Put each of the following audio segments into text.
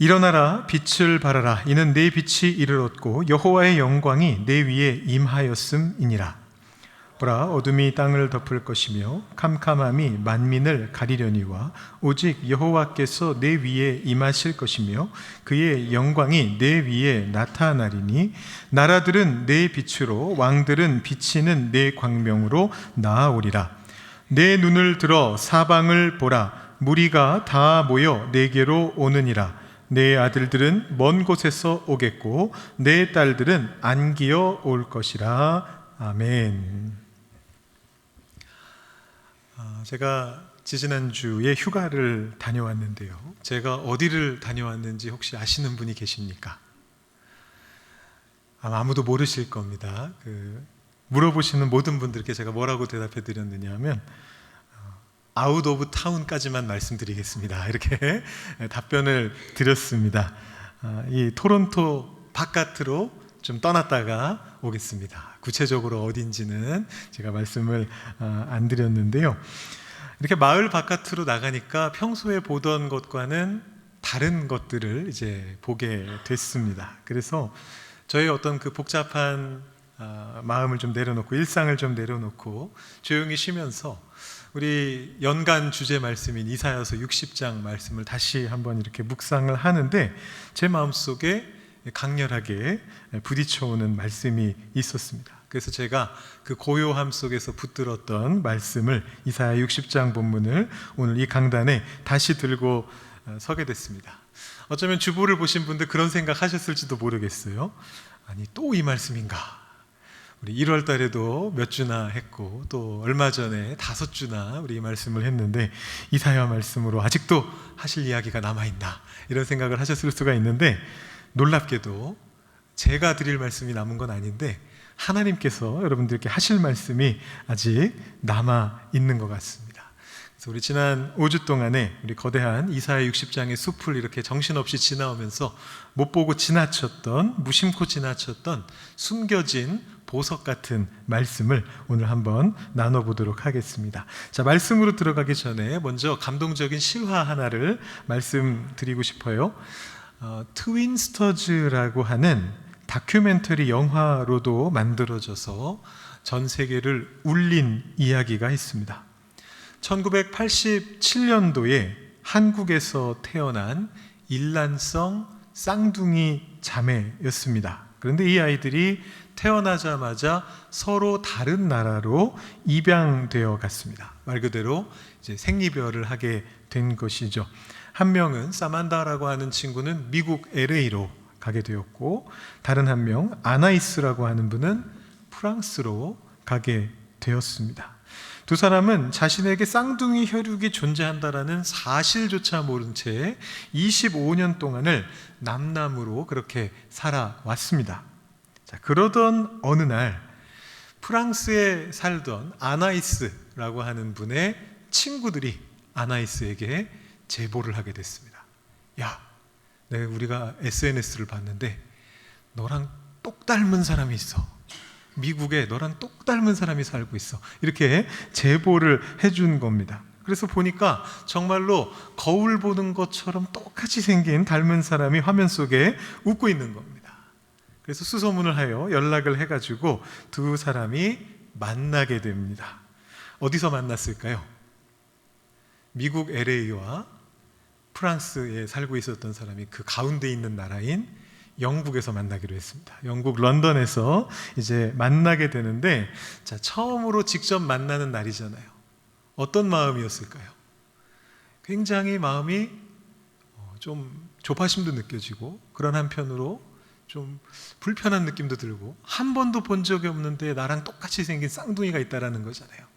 일어나라, 빛을 발하라. 이는 내 빛이 이를 얻고 여호와의 영광이 내 위에 임하였음이니라. 보라, 어둠이 땅을 덮을 것이며 캄캄함이 만민을 가리려니와 오직 여호와께서 내 위에 임하실 것이며 그의 영광이 내 위에 나타나리니 나라들은 내 빛으로 왕들은 비치는 내 광명으로 나아오리라. 내 눈을 들어 사방을 보라. 무리가 다 모여 내게로 오느니라. 내 아들들은 먼 곳에서 오겠고 내 딸들은 안기어 올 것이라. 아멘. 제가 지지난주에 휴가를 다녀왔는데요, 제가 어디를 다녀왔는지 혹시 아시는 분이 계십니까? 아무도 모르실 겁니다. 물어보시는 모든 분들께 제가 뭐라고 대답해 드렸느냐 하면 아웃 오브 타운까지만 말씀드리겠습니다, 이렇게 답변을 드렸습니다. 이 토론토 바깥으로 좀 떠났다가 오겠습니다. 구체적으로 어딘지는 제가 말씀을 안 드렸는데요, 이렇게 마을 바깥으로 나가니까 평소에 보던 것과는 다른 것들을 이제 보게 됐습니다. 그래서 저의 어떤 그 복잡한 마음을 좀 내려놓고 일상을 좀 내려놓고 조용히 쉬면서 우리 연간 주제 말씀인 이사야서 60장 말씀을 다시 한번 이렇게 묵상을 하는데 제 마음속에 강렬하게 부딪혀오는 말씀이 있었습니다. 그래서 제가 그 고요함 속에서 붙들었던 말씀을, 이사야 60장 본문을 오늘 이 강단에 다시 들고 서게 됐습니다. 어쩌면 주보를 보신 분들 그런 생각 하셨을지도 모르겠어요. 아니, 또 이 말씀인가? 우리 1월 달에도 몇 주나 했고 또 얼마 전에 5주나 우리 이 말씀을 했는데 이사야 말씀으로 아직도 하실 이야기가 남아있나, 이런 생각을 하셨을 수가 있는데, 놀랍게도 제가 드릴 말씀이 남은 건 아닌데 하나님께서 여러분들께 하실 말씀이 아직 남아있는 것 같습니다. 그래서 우리 지난 5주 동안에 우리 거대한 이사야 60장의 숲을 이렇게 정신없이 지나오면서 못 보고 지나쳤던, 무심코 지나쳤던 숨겨진 보석 같은 말씀을 오늘 한번 나눠보도록 하겠습니다. 자, 말씀으로 들어가기 전에 먼저 감동적인 실화 하나를 말씀드리고 싶어요. 트윈스터즈라고 하는 다큐멘터리 영화로도 만들어져서 전 세계를 울린 이야기가 있습니다. 1987년도에 한국에서 태어난 일란성 쌍둥이 자매였습니다. 그런데 이 아이들이 태어나자마자 서로 다른 나라로 입양되어 갔습니다. 말 그대로 이제 생리별을 하게 된 것이죠. 한 명은 사만다라고 하는 친구는 미국 LA로 가게 되었고, 다른 한 명 아나이스라고 하는 분은 프랑스로 가게 되었습니다. 두 사람은 자신에게 쌍둥이 혈육이 존재한다라는 사실조차 모른 채 25년 동안을 남남으로 그렇게 살아왔습니다. 자, 그러던 어느 날 프랑스에 살던 아나이스라고 하는 분의 친구들이 아나이스에게 제보를 하게 됐습니다. 야, 우리가 SNS를 봤는데 너랑 똑 닮은 사람이 있어. 미국에 너랑 똑 닮은 사람이 살고 있어. 이렇게 제보를 해준 겁니다. 그래서 보니까 정말로 거울 보는 것처럼 똑같이 생긴 닮은 사람이 화면 속에 웃고 있는 겁니다. 그래서 수소문을 하여 연락을 해가지고 두 사람이 만나게 됩니다. 어디서 만났을까요? 미국 LA와 프랑스에 살고 있었던 사람이 그 가운데 있는 나라인 영국에서 만나기로 했습니다. 영국 런던에서 이제 만나게 되는데, 자, 처음으로 직접 만나는 날이잖아요. 어떤 마음이었을까요? 굉장히 마음이 좀 조바심도 느껴지고, 그런 한편으로 좀 불편한 느낌도 들고, 한 번도 본 적이 없는데 나랑 똑같이 생긴 쌍둥이가 있다라는 거잖아요.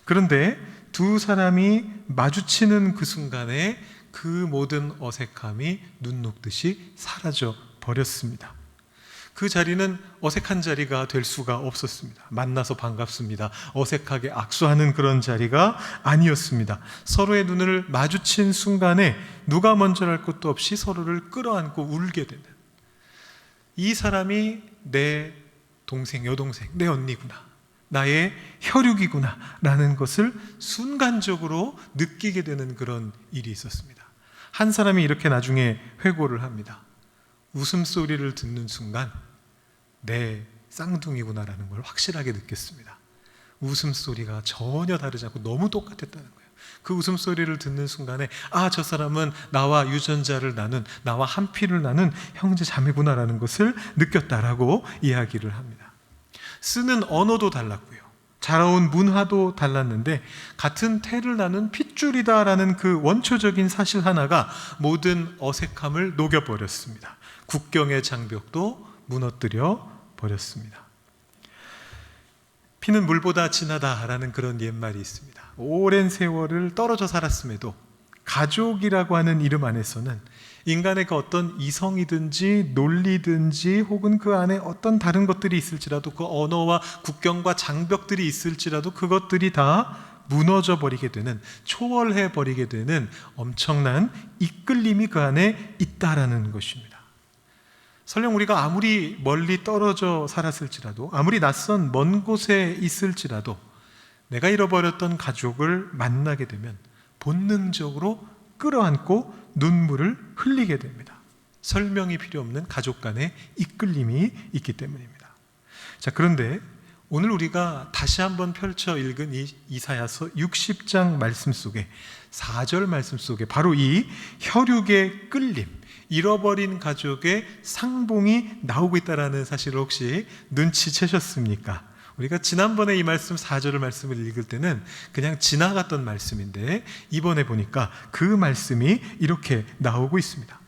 그런데 두 사람이 마주치는 그 순간에 그 모든 어색함이 눈 녹듯이 사라져 버렸습니다. 그 자리는 어색한 자리가 될 수가 없었습니다. 만나서 반갑습니다, 어색하게 악수하는 그런 자리가 아니었습니다. 서로의 눈을 마주친 순간에 누가 먼저랄 것도 없이 서로를 끌어안고 울게 되는, 이 사람이 내 동생, 여동생, 내 언니구나, 나의 혈육이구나 라는 것을 순간적으로 느끼게 되는 그런 일이 있었습니다. 한 사람이 이렇게 나중에 회고를 합니다. 웃음소리를 듣는 순간 내 쌍둥이구나라는 걸 확실하게 느꼈습니다. 웃음소리가 전혀 다르지 않고 너무 똑같았다는 거예요. 그 웃음소리를 듣는 순간에 저 사람은 나와 유전자를 나눈, 나와 한 피를 나눈 형제 자매구나라는 것을 느꼈다라고 이야기를 합니다. 쓰는 언어도 달랐고요, 자라온 문화도 달랐는데 같은 태를 나눈 핏줄이다라는 그 원초적인 사실 하나가 모든 어색함을 녹여버렸습니다. 국경의 장벽도 무너뜨려 버렸습니다. 피는 물보다 진하다라는 그런 옛말이 있습니다. 오랜 세월을 떨어져 살았음에도 가족이라고 하는 이름 안에서는 인간의 그 어떤 이성이든지 논리든지 혹은 그 안에 어떤 다른 것들이 있을지라도, 그 언어와 국경과 장벽들이 있을지라도 그것들이 다 무너져 버리게 되는, 초월해 버리게 되는 엄청난 이끌림이 그 안에 있다라는 것입니다. 설령 우리가 아무리 멀리 떨어져 살았을지라도, 아무리 낯선 먼 곳에 있을지라도 내가 잃어버렸던 가족을 만나게 되면 본능적으로 끌어안고 눈물을 흘리게 됩니다. 설명이 필요 없는 가족 간의 이끌림이 있기 때문입니다. 자, 그런데 오늘 우리가 다시 한번 펼쳐 읽은 이 이사야서 60장 말씀 속에 4절 말씀 속에 바로 이 혈육의 끌림, 잃어버린 가족의 상봉이 나오고 있다는 사실을 혹시 눈치채셨습니까? 우리가 지난번에 이 말씀 4절의 말씀을 읽을 때는 그냥 지나갔던 말씀인데 이번에 보니까 그 말씀이 이렇게 나오고 있습니다.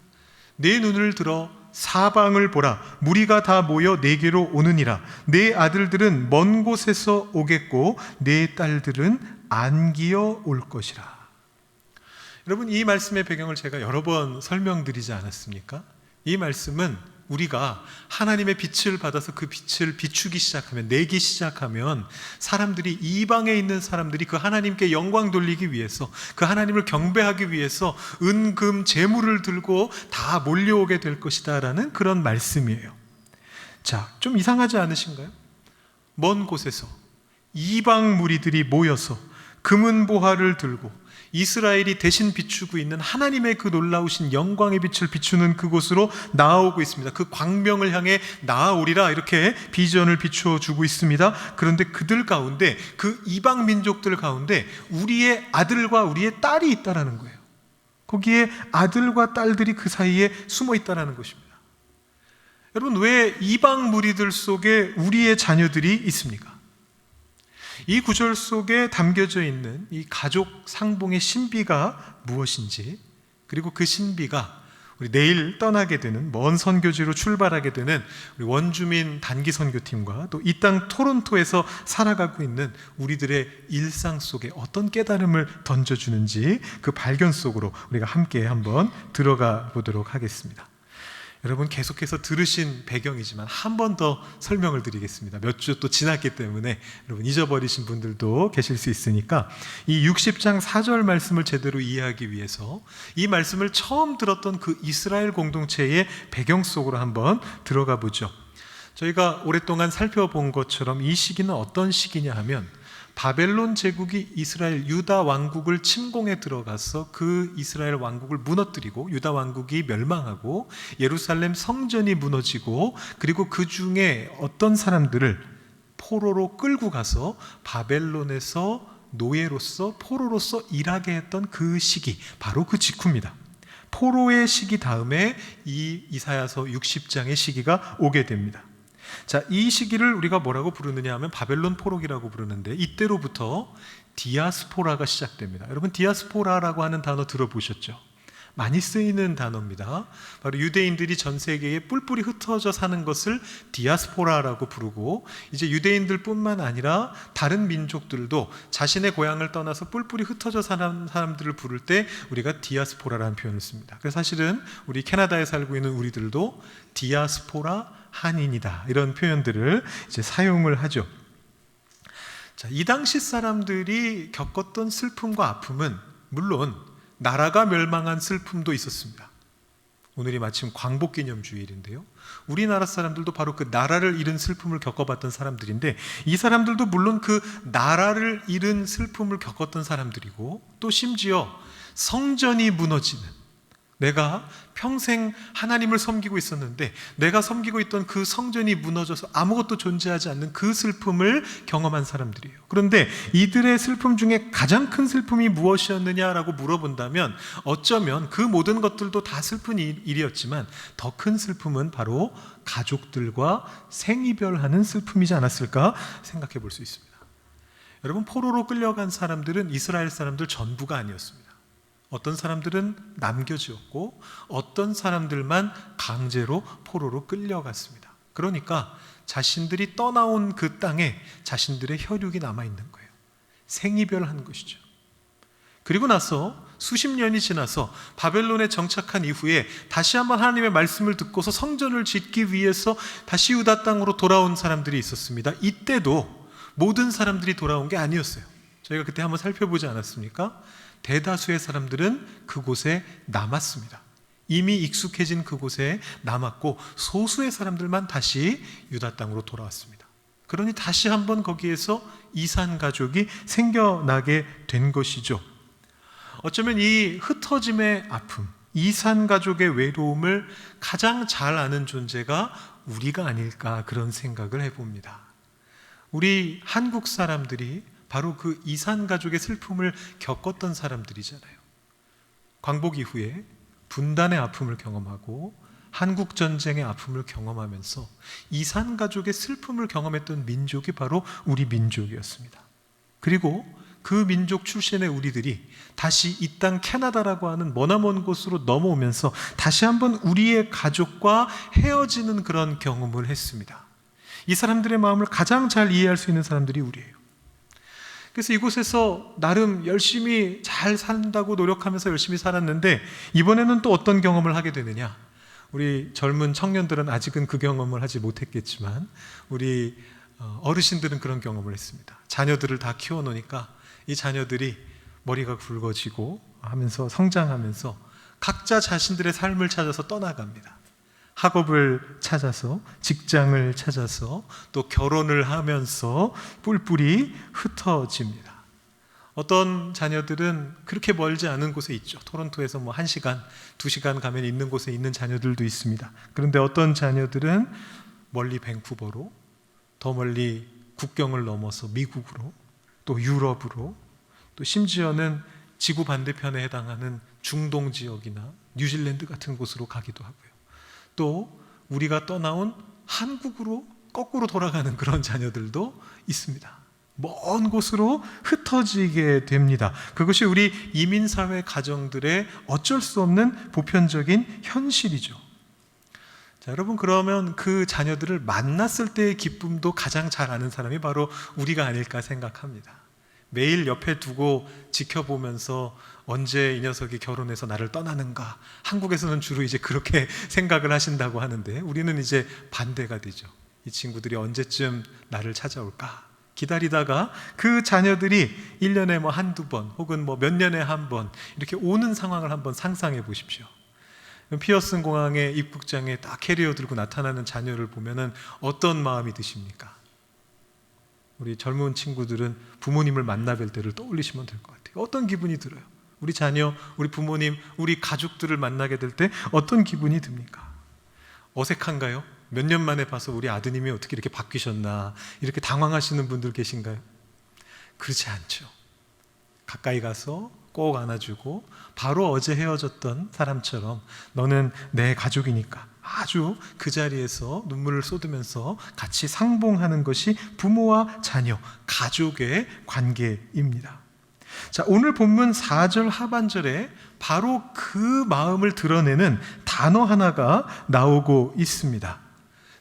내 눈을 들어 사방을 보라, 무리가 다 모여 내게로 오느니라. 내 아들들은 먼 곳에서 오겠고 내 딸들은 안기어 올 것이라. 여러분, 이 말씀의 배경을 제가 여러 번 설명드리지 않았습니까? 이 말씀은 우리가 하나님의 빛을 받아서 그 빛을 비추기 시작하면, 내기 시작하면 사람들이, 이방에 있는 사람들이 그 하나님께 영광 돌리기 위해서, 그 하나님을 경배하기 위해서 은금 재물을 들고 다 몰려오게 될 것이다 라는 그런 말씀이에요. 자, 좀 이상하지 않으신가요? 먼 곳에서 이방 무리들이 모여서 금은보화를 들고 이스라엘이 대신 비추고 있는 하나님의 그 놀라우신 영광의 빛을 비추는 그곳으로 나아오고 있습니다. 그 광명을 향해 나아오리라, 이렇게 비전을 비추어 주고 있습니다. 그런데 그들 가운데, 그 이방 민족들 가운데 우리의 아들과 우리의 딸이 있다라는 거예요. 거기에 아들과 딸들이 그 사이에 숨어 있다라는 것입니다. 여러분, 왜 이방 무리들 속에 우리의 자녀들이 있습니까? 이 구절 속에 담겨져 있는 이 가족 상봉의 신비가 무엇인지, 그리고 그 신비가 우리 내일 떠나게 되는, 먼 선교지로 출발하게 되는 우리 원주민 단기 선교팀과 또 이 땅 토론토에서 살아가고 있는 우리들의 일상 속에 어떤 깨달음을 던져주는지, 그 발견 속으로 우리가 함께 한번 들어가 보도록 하겠습니다. 여러분, 계속해서 들으신 배경이지만 한 번 더 설명을 드리겠습니다. 몇 주 또 지났기 때문에 여러분 잊어버리신 분들도 계실 수 있으니까 이 60장 4절 말씀을 제대로 이해하기 위해서 이 말씀을 처음 들었던 그 이스라엘 공동체의 배경 속으로 한번 들어가 보죠. 저희가 오랫동안 살펴본 것처럼 이 시기는 어떤 시기냐 하면, 바벨론 제국이 이스라엘 유다 왕국을 침공해 들어가서 그 이스라엘 왕국을 무너뜨리고 유다 왕국이 멸망하고 예루살렘 성전이 무너지고, 그리고 그 중에 어떤 사람들을 포로로 끌고 가서 바벨론에서 노예로서, 포로로서 일하게 했던 그 시기, 바로 그 직후입니다. 포로의 시기 다음에 이 이사야서 60장의 시기가 오게 됩니다. 자, 이 시기를 우리가 뭐라고 부르느냐 하면 바벨론 포로기라고 부르는데, 이때로부터 디아스포라가 시작됩니다. 여러분, 디아스포라라고 하는 단어 들어보셨죠? 많이 쓰이는 단어입니다. 바로 유대인들이 전 세계에 뿔뿔이 흩어져 사는 것을 디아스포라라고 부르고, 이제 유대인들 뿐만 아니라 다른 민족들도 자신의 고향을 떠나서 뿔뿔이 흩어져 사는 사람들을 부를 때 우리가 디아스포라라는 표현을 씁니다. 그래서 사실은 우리 캐나다에 살고 있는 우리들도 디아스포라 한인이다, 이런 표현들을 이제 사용을 하죠. 자, 이 당시 사람들이 겪었던 슬픔과 아픔은 물론 나라가 멸망한 슬픔도 있었습니다. 오늘이 마침 광복기념주일인데요, 우리나라 사람들도 바로 그 나라를 잃은 슬픔을 겪어봤던 사람들인데, 이 사람들도 물론 그 나라를 잃은 슬픔을 겪었던 사람들이고, 또 심지어 성전이 무너지는, 내가 평생 하나님을 섬기고 있었는데 내가 섬기고 있던 그 성전이 무너져서 아무것도 존재하지 않는 그 슬픔을 경험한 사람들이에요. 그런데 이들의 슬픔 중에 가장 큰 슬픔이 무엇이었느냐라고 물어본다면 어쩌면 그 모든 것들도 다 슬픈 일이었지만 더 큰 슬픔은 바로 가족들과 생이별하는 슬픔이지 않았을까 생각해 볼 수 있습니다. 여러분, 포로로 끌려간 사람들은 이스라엘 사람들 전부가 아니었습니다. 어떤 사람들은 남겨지었고 어떤 사람들만 강제로 포로로 끌려갔습니다. 그러니까 자신들이 떠나온 그 땅에 자신들의 혈육이 남아있는 거예요. 생이별한 것이죠. 그리고 나서 수십 년이 지나서 바벨론에 정착한 이후에 다시 한번 하나님의 말씀을 듣고서 성전을 짓기 위해서 다시 유다 땅으로 돌아온 사람들이 있었습니다. 이때도 모든 사람들이 돌아온 게 아니었어요. 저희가 그때 한번 살펴보지 않았습니까? 대다수의 사람들은 그곳에 남았습니다. 이미 익숙해진 그곳에 남았고 소수의 사람들만 다시 유다 땅으로 돌아왔습니다. 그러니 다시 한번 거기에서 이산 가족이 생겨나게 된 것이죠. 어쩌면 이 흩어짐의 아픔, 이산 가족의 외로움을 가장 잘 아는 존재가 우리가 아닐까 그런 생각을 해봅니다. 우리 한국 사람들이 바로 그 이산 가족의 슬픔을 겪었던 사람들이잖아요. 광복 이후에 분단의 아픔을 경험하고 한국 전쟁의 아픔을 경험하면서 이산 가족의 슬픔을 경험했던 민족이 바로 우리 민족이었습니다. 그리고 그 민족 출신의 우리들이 다시 이 땅 캐나다라고 하는 머나먼 곳으로 넘어오면서 다시 한번 우리의 가족과 헤어지는 그런 경험을 했습니다. 이 사람들의 마음을 가장 잘 이해할 수 있는 사람들이 우리예요. 그래서 이곳에서 나름 열심히 잘 산다고 노력하면서 열심히 살았는데 이번에는 또 어떤 경험을 하게 되느냐? 우리 젊은 청년들은 아직은 그 경험을 하지 못했겠지만 우리 어르신들은 그런 경험을 했습니다. 자녀들을 다 키워놓으니까 이 자녀들이 머리가 굵어지고 하면서 성장하면서 각자 자신들의 삶을 찾아서 떠나갑니다. 학업을 찾아서, 직장을 찾아서, 또 결혼을 하면서 뿔뿔이 흩어집니다. 어떤 자녀들은 그렇게 멀지 않은 곳에 있죠. 토론토에서 1시간, 2시간 가면 있는 곳에 있는 자녀들도 있습니다. 그런데 어떤 자녀들은 멀리 밴쿠버로, 더 멀리 국경을 넘어서 미국으로, 또 유럽으로, 또 심지어는 지구 반대편에 해당하는 중동 지역이나 뉴질랜드 같은 곳으로 가기도 하고요. 또 우리가 떠나온 한국으로 거꾸로 돌아가는 그런 자녀들도 있습니다. 먼 곳으로 흩어지게 됩니다. 그것이 우리 이민사회 가정들의 어쩔 수 없는 보편적인 현실이죠. 자, 여러분, 그러면 그 자녀들을 만났을 때의 기쁨도 가장 잘 아는 사람이 바로 우리가 아닐까 생각합니다. 매일 옆에 두고 지켜보면서 언제 이 녀석이 결혼해서 나를 떠나는가. 한국에서는 주로 이제 그렇게 생각을 하신다고 하는데 우리는 이제 반대가 되죠. 이 친구들이 언제쯤 나를 찾아올까 기다리다가 그 자녀들이 1년에 한두 번 혹은 몇 년에 한 번 이렇게 오는 상황을 한번 상상해 보십시오. 피어슨 공항의 입국장에 딱 캐리어 들고 나타나는 자녀를 보면은 어떤 마음이 드십니까? 우리 젊은 친구들은 부모님을 만나 뵐 때를 떠올리시면 될 것 같아요. 어떤 기분이 들어요? 우리 자녀, 우리 부모님, 우리 가족들을 만나게 될 때 어떤 기분이 듭니까? 어색한가요? 몇 년 만에 봐서 우리 아드님이 어떻게 이렇게 바뀌셨나 이렇게 당황하시는 분들 계신가요? 그렇지 않죠. 가까이 가서 꼭 안아주고 바로 어제 헤어졌던 사람처럼 너는 내 가족이니까 아주 그 자리에서 눈물을 쏟으면서 같이 상봉하는 것이 부모와 자녀, 가족의 관계입니다. 자, 오늘 본문 4절 하반절에 바로 그 마음을 드러내는 단어 하나가 나오고 있습니다.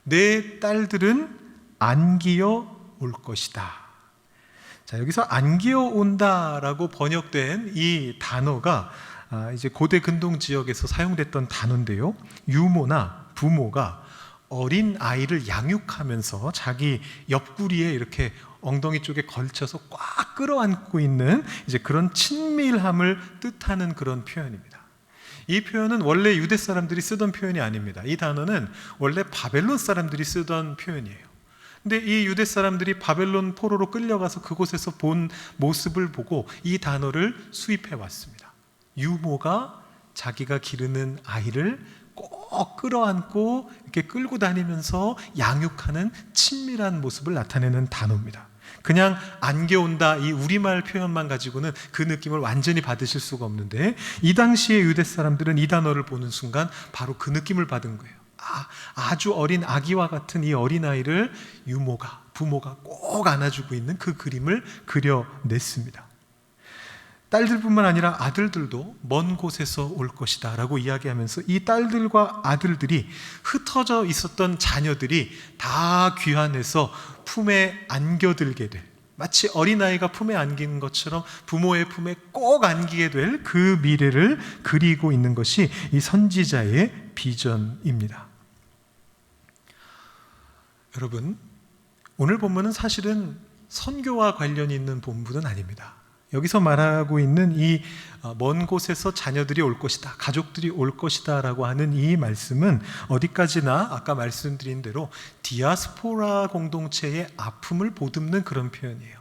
내 딸들은 안기어 올 것이다. 자, 여기서 안기어 온다라고 번역된 이 단어가 이제 고대 근동 지역에서 사용됐던 단어인데요. 유모나 부모가 어린 아이를 양육하면서 자기 옆구리에 이렇게 엉덩이 쪽에 걸쳐서 꽉 끌어안고 있는 이제 그런 친밀함을 뜻하는 그런 표현입니다. 이 표현은 원래 유대 사람들이 쓰던 표현이 아닙니다. 이 단어는 원래 바벨론 사람들이 쓰던 표현이에요. 근데 이 유대 사람들이 바벨론 포로로 끌려가서 그곳에서 본 모습을 보고 이 단어를 수입해 왔습니다. 유모가 자기가 기르는 아이를 꼭 끌어안고 이렇게 끌고 다니면서 양육하는 친밀한 모습을 나타내는 단어입니다. 그냥 안겨온다 이 우리말 표현만 가지고는 그 느낌을 완전히 받으실 수가 없는데, 이 당시의 유대 사람들은 이 단어를 보는 순간 바로 그 느낌을 받은 거예요. 아주 어린 아기와 같은 이 어린아이를 유모가, 부모가 꼭 안아주고 있는 그 그림을 그려냈습니다. 딸들뿐만 아니라 아들들도 먼 곳에서 올 것이다 라고 이야기하면서 이 딸들과 아들들이, 흩어져 있었던 자녀들이 다 귀환해서 품에 안겨들게 될, 마치 어린아이가 품에 안기는 것처럼 부모의 품에 꼭 안기게 될 그 미래를 그리고 있는 것이 이 선지자의 비전입니다. 여러분, 오늘 본문은 사실은 선교와 관련이 있는 본문은 아닙니다. 여기서 말하고 있는 이 먼 곳에서 자녀들이 올 것이다, 가족들이 올 것이다 라고 하는 이 말씀은 어디까지나 아까 말씀드린 대로 디아스포라 공동체의 아픔을 보듬는 그런 표현이에요.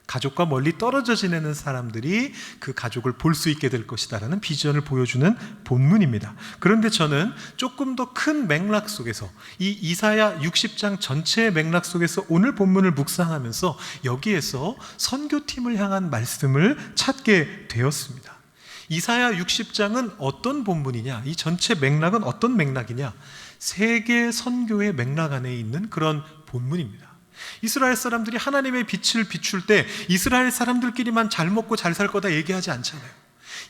가족과 멀리 떨어져 지내는 사람들이 그 가족을 볼 수 있게 될 것이다 라는 비전을 보여주는 본문입니다. 그런데 저는 조금 더 큰 맥락 속에서, 이 이사야 60장 전체의 맥락 속에서 오늘 본문을 묵상하면서 여기에서 선교팀을 향한 말씀을 찾게 되었습니다. 이사야 60장은 어떤 본문이냐, 이 전체 맥락은 어떤 맥락이냐, 세계 선교의 맥락 안에 있는 그런 본문입니다. 이스라엘 사람들이 하나님의 빛을 비출 때 이스라엘 사람들끼리만 잘 먹고 잘 살 거다 얘기하지 않잖아요.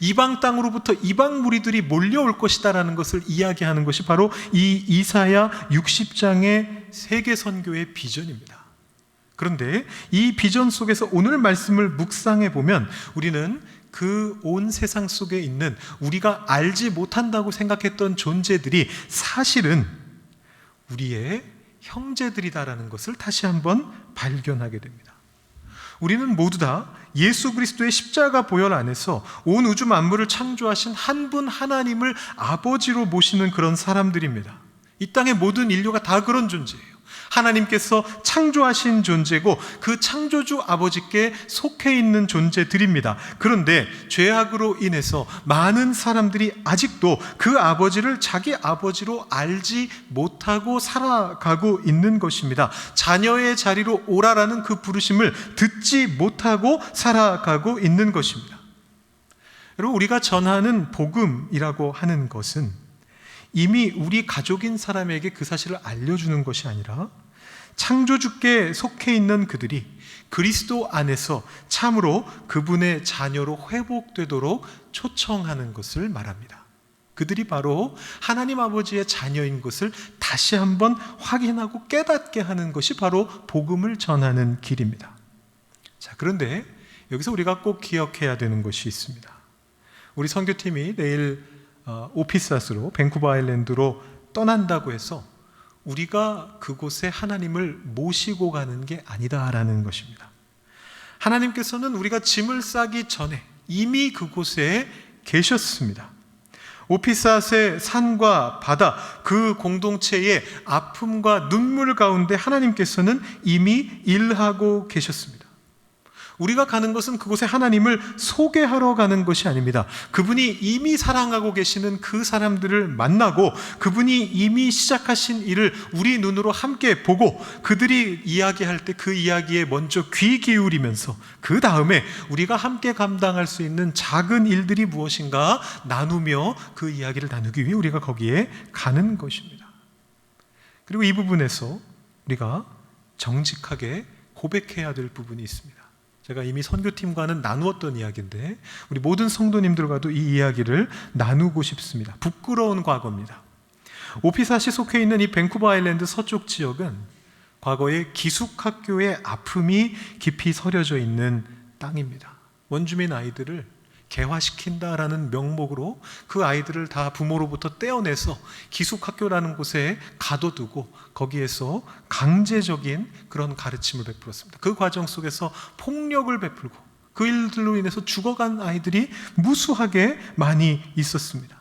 이방 땅으로부터 이방 무리들이 몰려올 것이다 라는 것을 이야기하는 것이 바로 이 이사야 60장의 세계 선교의 비전입니다. 그런데 이 비전 속에서 오늘 말씀을 묵상해 보면 우리는 그 온 세상 속에 있는 우리가 알지 못한다고 생각했던 존재들이 사실은 우리의 형제들이다라는 것을 다시 한번 발견하게 됩니다. 우리는 모두 다 예수 그리스도의 십자가 보혈 안에서 온 우주 만물을 창조하신 한 분 하나님을 아버지로 모시는 그런 사람들입니다. 이 땅의 모든 인류가 다 그런 존재예요. 하나님께서 창조하신 존재고 그 창조주 아버지께 속해 있는 존재들입니다. 그런데 죄악으로 인해서 많은 사람들이 아직도 그 아버지를 자기 아버지로 알지 못하고 살아가고 있는 것입니다. 자녀의 자리로 오라라는 그 부르심을 듣지 못하고 살아가고 있는 것입니다. 여러분, 우리가 전하는 복음이라고 하는 것은 이미 우리 가족인 사람에게 그 사실을 알려주는 것이 아니라 창조주께 속해 있는 그들이 그리스도 안에서 참으로 그분의 자녀로 회복되도록 초청하는 것을 말합니다. 그들이 바로 하나님 아버지의 자녀인 것을 다시 한번 확인하고 깨닫게 하는 것이 바로 복음을 전하는 길입니다. 자, 그런데 여기서 우리가 꼭 기억해야 되는 것이 있습니다. 우리 선교팀이 내일 오피사스로, 밴쿠버 아일랜드로 떠난다고 해서 우리가 그곳에 하나님을 모시고 가는 게 아니다라는 것입니다. 하나님께서는 우리가 짐을 싸기 전에 이미 그곳에 계셨습니다. 오피사스의 산과 바다, 그 공동체의 아픔과 눈물 가운데 하나님께서는 이미 일하고 계셨습니다. 우리가 가는 것은 그곳에 하나님을 소개하러 가는 것이 아닙니다. 그분이 이미 사랑하고 계시는 그 사람들을 만나고 그분이 이미 시작하신 일을 우리 눈으로 함께 보고 그들이 이야기할 때 그 이야기에 먼저 귀 기울이면서 그 다음에 우리가 함께 감당할 수 있는 작은 일들이 무엇인가 나누며 그 이야기를 나누기 위해 우리가 거기에 가는 것입니다. 그리고 이 부분에서 우리가 정직하게 고백해야 될 부분이 있습니다. 제가 이미 선교팀과는 나누었던 이야기인데 우리 모든 성도님들과도 이 이야기를 나누고 싶습니다. 부끄러운 과거입니다. 오피사시 속해 있는 이 밴쿠버 아일랜드 서쪽 지역은 과거에 기숙학교의 아픔이 깊이 서려져 있는 땅입니다. 원주민 아이들을 개화시킨다라는 명목으로 그 아이들을 다 부모로부터 떼어내서 기숙학교라는 곳에 가둬두고 거기에서 강제적인 그런 가르침을 베풀었습니다. 그 과정 속에서 폭력을 베풀고 그 일들로 인해서 죽어간 아이들이 무수하게 많이 있었습니다.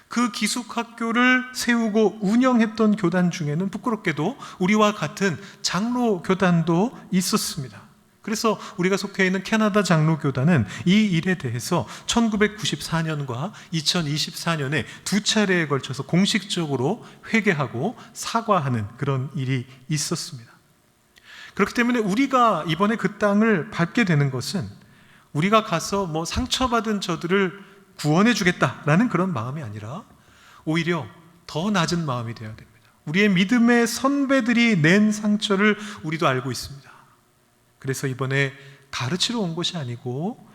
그 기숙학교를 세우고 운영했던 교단 중에는 부끄럽게도 우리와 같은 장로 교단도 있었습니다. 그래서 우리가 속해 있는 캐나다 장로교단은 이 일에 대해서 1994년과 2024년에 두 차례에 걸쳐서 공식적으로 회개하고 사과하는 그런 일이 있었습니다. 그렇기 때문에 우리가 이번에 그 땅을 밟게 되는 것은 우리가 가서 상처받은 저들을 구원해 주겠다라는 그런 마음이 아니라 오히려 더 낮은 마음이 되어야 됩니다. 우리의 믿음의 선배들이 낸 상처를 우리도 알고 있습니다. 그래서 이번에 가르치러 온 것이 아니고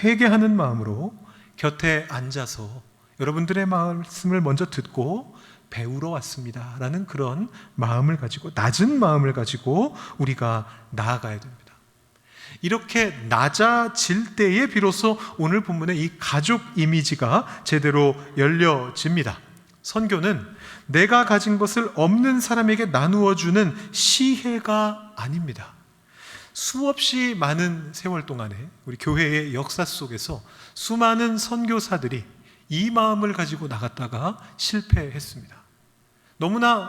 회개하는 마음으로 곁에 앉아서 여러분들의 말씀을 먼저 듣고 배우러 왔습니다 라는 그런 마음을 가지고, 낮은 마음을 가지고 우리가 나아가야 됩니다. 이렇게 낮아질 때에 비로소 오늘 본문의 이 가족 이미지가 제대로 열려집니다. 선교는 내가 가진 것을 없는 사람에게 나누어 주는 시혜가 아닙니다. 수없이 많은 세월 동안에 우리 교회의 역사 속에서 수많은 선교사들이 이 마음을 가지고 나갔다가 실패했습니다.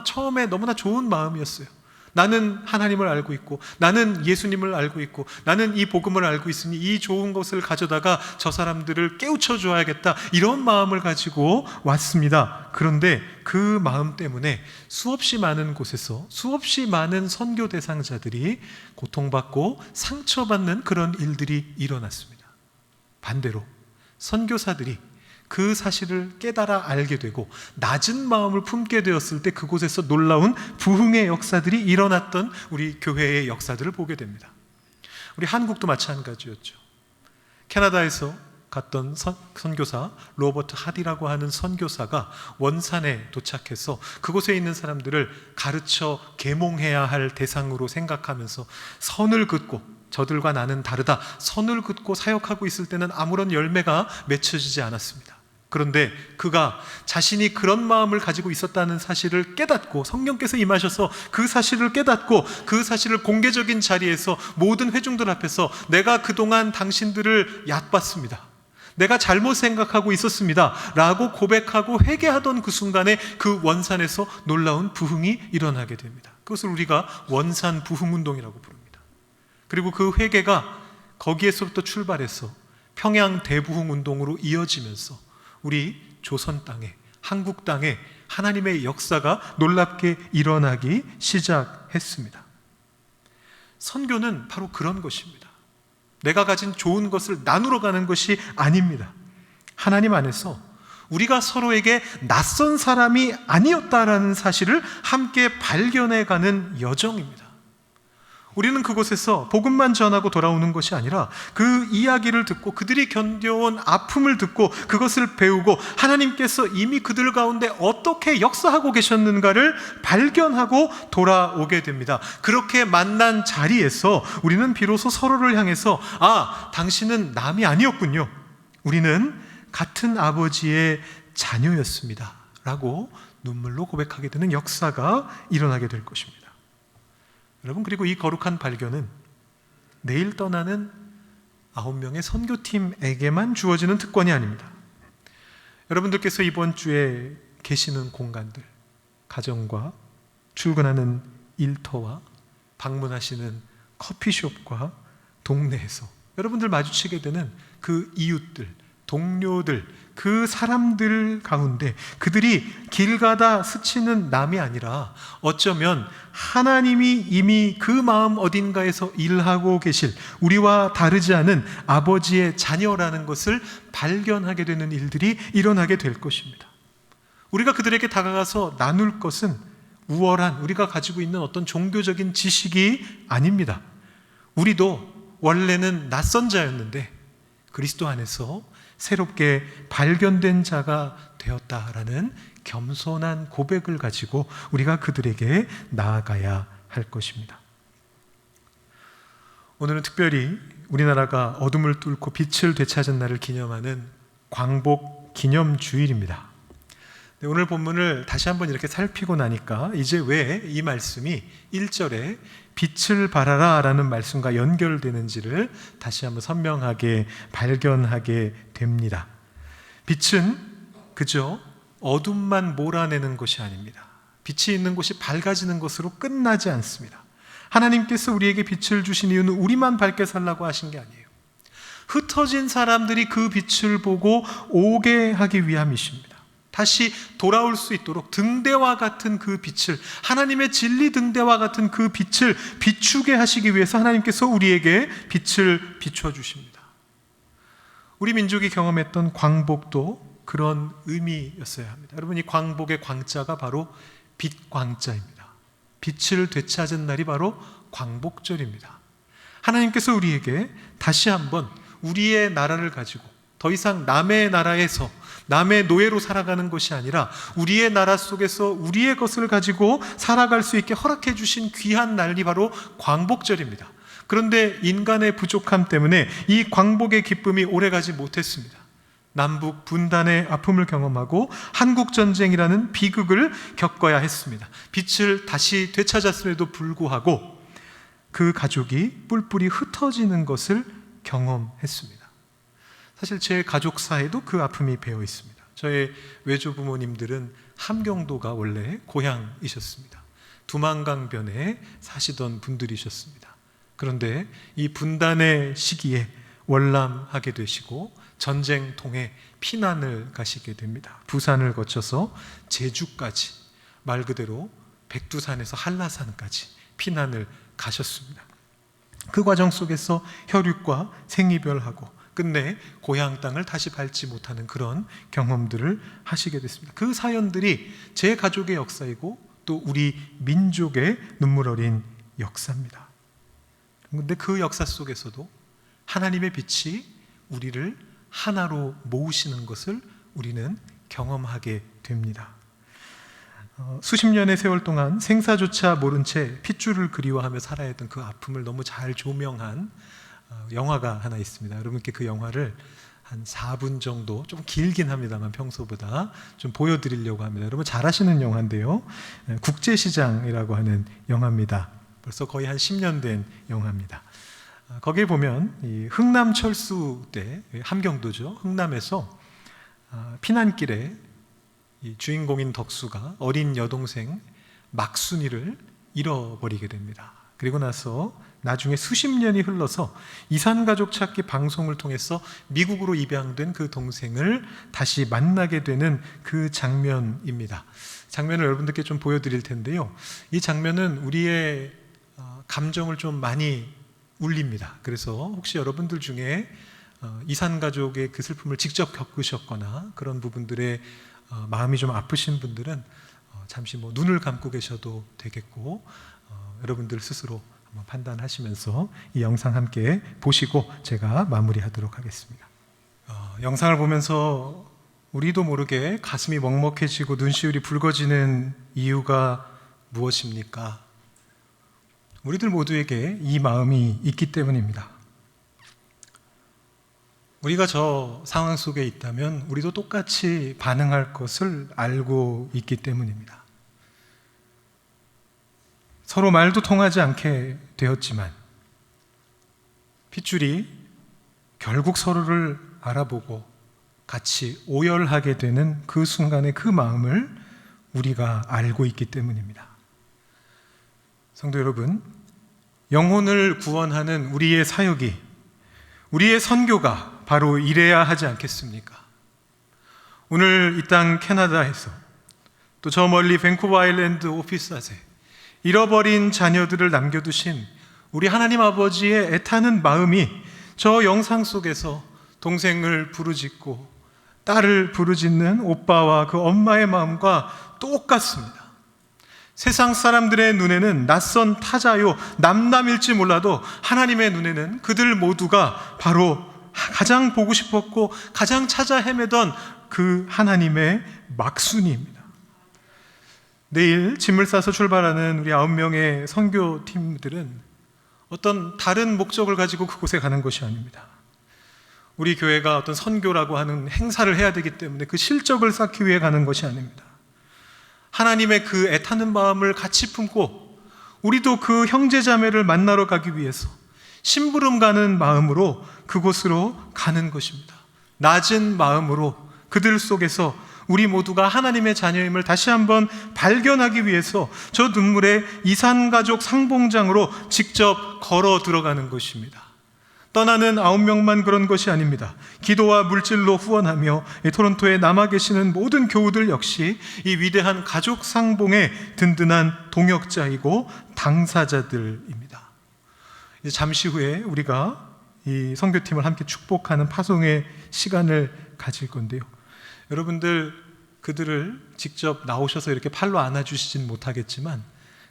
처음에 너무나 좋은 마음이었어요. 나는 하나님을 알고 있고, 나는 예수님을 알고 있고, 나는 이 복음을 알고 있으니 이 좋은 것을 가져다가 저 사람들을 깨우쳐 줘야겠다, 이런 마음을 가지고 왔습니다. 그런데 그 마음 때문에 수없이 많은 곳에서 수없이 많은 선교 대상자들이 고통받고 상처받는 그런 일들이 일어났습니다. 반대로 선교사들이 그 사실을 깨달아 알게 되고 낮은 마음을 품게 되었을 때 그곳에서 놀라운 부흥의 역사들이 일어났던 우리 교회의 역사들을 보게 됩니다. 우리 한국도 마찬가지였죠. 캐나다에서 갔던 선교사 로버트 하디라고 하는 선교사가 원산에 도착해서 그곳에 있는 사람들을 가르쳐 계몽해야 할 대상으로 생각하면서 선을 긋고, 저들과 나는 다르다, 선을 긋고 사역하고 있을 때는 아무런 열매가 맺혀지지 않았습니다. 그런데 그가 자신이 그런 마음을 가지고 있었다는 사실을 깨닫고, 성령께서 임하셔서 그 사실을 깨닫고 그 사실을 공개적인 자리에서 모든 회중들 앞에서 내가 그동안 당신들을 얕봤습니다, 내가 잘못 생각하고 있었습니다 라고 고백하고 회개하던 그 순간에 그 원산에서 놀라운 부흥이 일어나게 됩니다. 그것을 우리가 원산 부흥운동이라고 부릅니다. 그리고 그 회개가 거기에서부터 출발해서 평양 대부흥운동으로 이어지면서 우리 조선 땅에, 한국 땅에 하나님의 역사가 놀랍게 일어나기 시작했습니다. 선교는 바로 그런 것입니다. 내가 가진 좋은 것을 나누러 가는 것이 아닙니다. 하나님 안에서 우리가 서로에게 낯선 사람이 아니었다라는 사실을 함께 발견해가는 여정입니다. 우리는 그곳에서 복음만 전하고 돌아오는 것이 아니라 그 이야기를 듣고 그들이 견뎌온 아픔을 듣고 그것을 배우고 하나님께서 이미 그들 가운데 어떻게 역사하고 계셨는가를 발견하고 돌아오게 됩니다. 그렇게 만난 자리에서 우리는 비로소 서로를 향해서 당신은 남이 아니었군요, 우리는 같은 아버지의 자녀였습니다 라고 눈물로 고백하게 되는 역사가 일어나게 될 것입니다. 여러분, 그리고 이 거룩한 발견은 내일 떠나는 9명의 선교팀에게만 주어지는 특권이 아닙니다. 여러분들께서 이번 주에 계시는 공간들, 가정과 출근하는 일터와 방문하시는 커피숍과 동네에서 여러분들 마주치게 되는 그 이웃들, 동료들, 그 사람들 가운데 그들이 길 가다 스치는 남이 아니라 어쩌면 하나님이 이미 그 마음 어딘가에서 일하고 계실 우리와 다르지 않은 아버지의 자녀라는 것을 발견하게 되는 일들이 일어나게 될 것입니다. 우리가 그들에게 다가가서 나눌 것은 우월한 우리가 가지고 있는 어떤 종교적인 지식이 아닙니다. 우리도 원래는 낯선 자였는데 그리스도 안에서 새롭게 발견된 자가 되었다라는 겸손한 고백을 가지고 우리가 그들에게 나아가야 할 것입니다. 오늘은 특별히 우리나라가 어둠을 뚫고 빛을 되찾은 날을 기념하는 광복 기념주일입니다. 오늘 본문을 다시 한번 이렇게 살피고 나니까 이제 왜 이 말씀이 1절에 빛을 발하라 라는 말씀과 연결되는지를 다시 한번 선명하게 발견하게 됩니다. 빛은 그저 어둠만 몰아내는 것이 아닙니다. 빛이 있는 곳이 밝아지는 것으로 끝나지 않습니다. 하나님께서 우리에게 빛을 주신 이유는 우리만 밝게 살라고 하신 게 아니에요. 흩어진 사람들이 그 빛을 보고 오게 하기 위함이십니다. 다시 돌아올 수 있도록 등대와 같은 그 빛을, 하나님의 진리 등대와 같은 그 빛을 비추게 하시기 위해서 하나님께서 우리에게 빛을 비춰 주십니다. 우리 민족이 경험했던 광복도 그런 의미였어야 합니다. 여러분, 이 광복의 광자가 바로 빛광자입니다. 빛을 되찾은 날이 바로 광복절입니다. 하나님께서 우리에게 다시 한번 우리의 나라를 가지고 더 이상 남의 나라에서 남의 노예로 살아가는 것이 아니라 우리의 나라 속에서 우리의 것을 가지고 살아갈 수 있게 허락해 주신 귀한 날이 바로 광복절입니다. 그런데 인간의 부족함 때문에 이 광복의 기쁨이 오래가지 못했습니다. 남북 분단의 아픔을 경험하고 한국전쟁이라는 비극을 겪어야 했습니다. 빛을 다시 되찾았음에도 불구하고 그 가족이 뿔뿔이 흩어지는 것을 경험했습니다. 사실 제 가족사에도 그 아픔이 배어 있습니다. 저의 외조부모님들은 함경도가 원래 고향이셨습니다. 두만강변에 사시던 분들이셨습니다. 그런데 이 분단의 시기에 월남하게 되시고 전쟁통에 피난을 가시게 됩니다. 부산을 거쳐서 제주까지, 말 그대로 백두산에서 한라산까지 피난을 가셨습니다. 그 과정 속에서 혈육과 생이별하고 끝내 고향 땅을 다시 밟지 못하는 그런 경험들을 하시게 됐습니다. 그 사연들이 제 가족의 역사이고 또 우리 민족의 눈물 어린 역사입니다. 그런데 그 역사 속에서도 하나님의 빛이 우리를 하나로 모으시는 것을 우리는 경험하게 됩니다. 수십 년의 세월 동안 생사조차 모른 채 핏줄을 그리워하며 살아야 했던 그 아픔을 너무 잘 조명한 영화가 하나 있습니다. 여러분께 그 영화를 한 4분 정도, 좀 길긴 합니다만 평소보다 좀 보여드리려고 합니다. 여러분 잘 아시는 영화인데요, 국제시장이라고 하는 영화입니다. 벌써 거의 한 10년 된 영화입니다. 거기에 보면 이 흥남철수 때, 함경도죠, 흥남에서 피난길에 이 주인공인 덕수가 어린 여동생 막순이를 잃어버리게 됩니다. 그리고 나서 나중에 수십 년이 흘러서 이산가족 찾기 방송을 통해서 미국으로 입양된 그 동생을 다시 만나게 되는 그 장면입니다. 장면을 여러분들께 좀 보여드릴 텐데요, 이 장면은 우리의 감정을 좀 많이 울립니다. 그래서 혹시 여러분들 중에 이산가족의 그 슬픔을 직접 겪으셨거나 그런 부분들에 마음이 좀 아프신 분들은 잠시 눈을 감고 계셔도 되겠고, 여러분들 스스로 한번 판단하시면서 이 영상 함께 보시고 제가 마무리하도록 하겠습니다. 영상을 보면서 우리도 모르게 가슴이 먹먹해지고 눈시울이 붉어지는 이유가 무엇입니까? 우리들 모두에게 이 마음이 있기 때문입니다. 우리가 저 상황 속에 있다면 우리도 똑같이 반응할 것을 알고 있기 때문입니다. 서로 말도 통하지 않게 되었지만 핏줄이 결국 서로를 알아보고 같이 오열하게 되는 그 순간의 그 마음을 우리가 알고 있기 때문입니다. 성도 여러분, 영혼을 구원하는 우리의 사역이, 우리의 선교가 바로 이래야 하지 않겠습니까? 오늘 이 땅 캐나다에서 또 저 멀리 밴쿠버 아일랜드 오피스앗에 잃어버린 자녀들을 남겨두신 우리 하나님 아버지의 애타는 마음이 저 영상 속에서 동생을 부르짖고 딸을 부르짖는 오빠와 그 엄마의 마음과 똑같습니다. 세상 사람들의 눈에는 낯선 타자요 남남일지 몰라도 하나님의 눈에는 그들 모두가 바로 가장 보고 싶었고 가장 찾아 헤매던 그 하나님의 막순이입니다. 내일 짐을 싸서 출발하는 우리 9명의 선교팀들은 어떤 다른 목적을 가지고 그곳에 가는 것이 아닙니다. 우리 교회가 어떤 선교라고 하는 행사를 해야 되기 때문에 그 실적을 쌓기 위해 가는 것이 아닙니다. 하나님의 그 애타는 마음을 같이 품고 우리도 그 형제자매를 만나러 가기 위해서 심부름 가는 마음으로 그곳으로 가는 것입니다. 낮은 마음으로 그들 속에서 우리 모두가 하나님의 자녀임을 다시 한번 발견하기 위해서 저 눈물의 이산가족 상봉장으로 직접 걸어 들어가는 것입니다. 떠나는 9명만 그런 것이 아닙니다. 기도와 물질로 후원하며 토론토에 남아 계시는 모든 교우들 역시 이 위대한 가족 상봉의 든든한 동역자이고 당사자들입니다. 이제 잠시 후에 우리가 이 선교팀을 함께 축복하는 파송의 시간을 가질 건데요. 여러분들 그들을 직접 나오셔서 이렇게 팔로 안아주시진 못하겠지만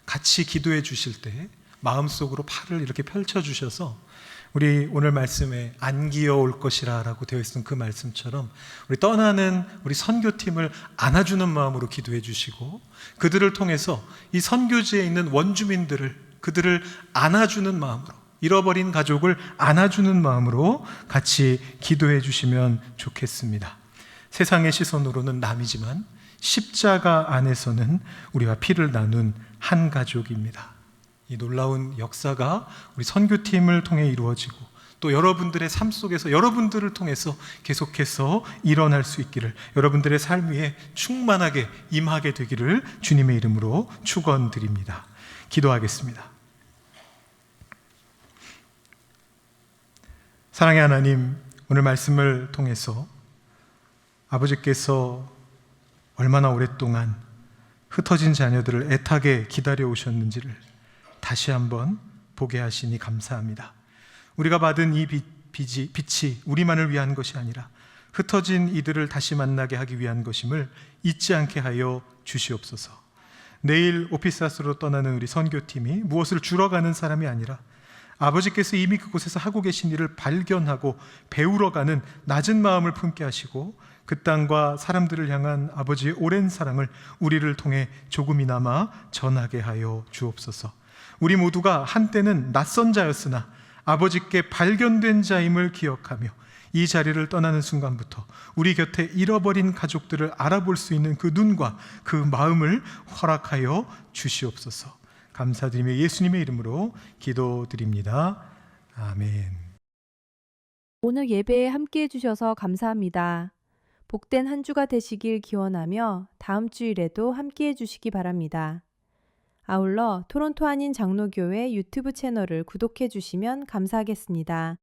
같이 기도해 주실 때 마음속으로 팔을 이렇게 펼쳐주셔서 우리 오늘 말씀에 안기어 올 것이라 라고 되어 있는 그 말씀처럼 우리 떠나는 우리 선교팀을 안아주는 마음으로 기도해 주시고 그들을 통해서 이 선교지에 있는 원주민들을 그들을 안아주는 마음으로 잃어버린 가족을 안아주는 마음으로 같이 기도해 주시면 좋겠습니다. 세상의 시선으로는 남이지만 십자가 안에서는 우리와 피를 나눈 한 가족입니다. 이 놀라운 역사가 우리 선교팀을 통해 이루어지고 또 여러분들의 삶 속에서 여러분들을 통해서 계속해서 일어날 수 있기를, 여러분들의 삶 위에 충만하게 임하게 되기를 주님의 이름으로 축원드립니다. 기도하겠습니다. 사랑의 하나님, 오늘 말씀을 통해서 아버지께서 얼마나 오랫동안 흩어진 자녀들을 애타게 기다려 오셨는지를 다시 한번 보게 하시니 감사합니다. 우리가 받은 이 빛이 우리만을 위한 것이 아니라 흩어진 이들을 다시 만나게 하기 위한 것임을 잊지 않게 하여 주시옵소서. 내일 오피스하스로 떠나는 우리 선교팀이 무엇을 주러 가는 사람이 아니라 아버지께서 이미 그곳에서 하고 계신 일을 발견하고 배우러 가는 낮은 마음을 품게 하시고 그 땅과 사람들을 향한 아버지의 오랜 사랑을 우리를 통해 조금이나마 전하게 하여 주옵소서. 우리 모두가 한때는 낯선 자였으나 아버지께 발견된 자임을 기억하며 이 자리를 떠나는 순간부터 우리 곁에 잃어버린 가족들을 알아볼 수 있는 그 눈과 그 마음을 허락하여 주시옵소서. 감사드리며 예수님의 이름으로 기도드립니다. 아멘. 오늘 예배에 함께해 주셔서 감사합니다. 복된 한 주가 되시길 기원하며 다음 주일에도 함께해 주시기 바랍니다. 아울러 토론토 한인 장로교회 유튜브 채널을 구독해 주시면 감사하겠습니다.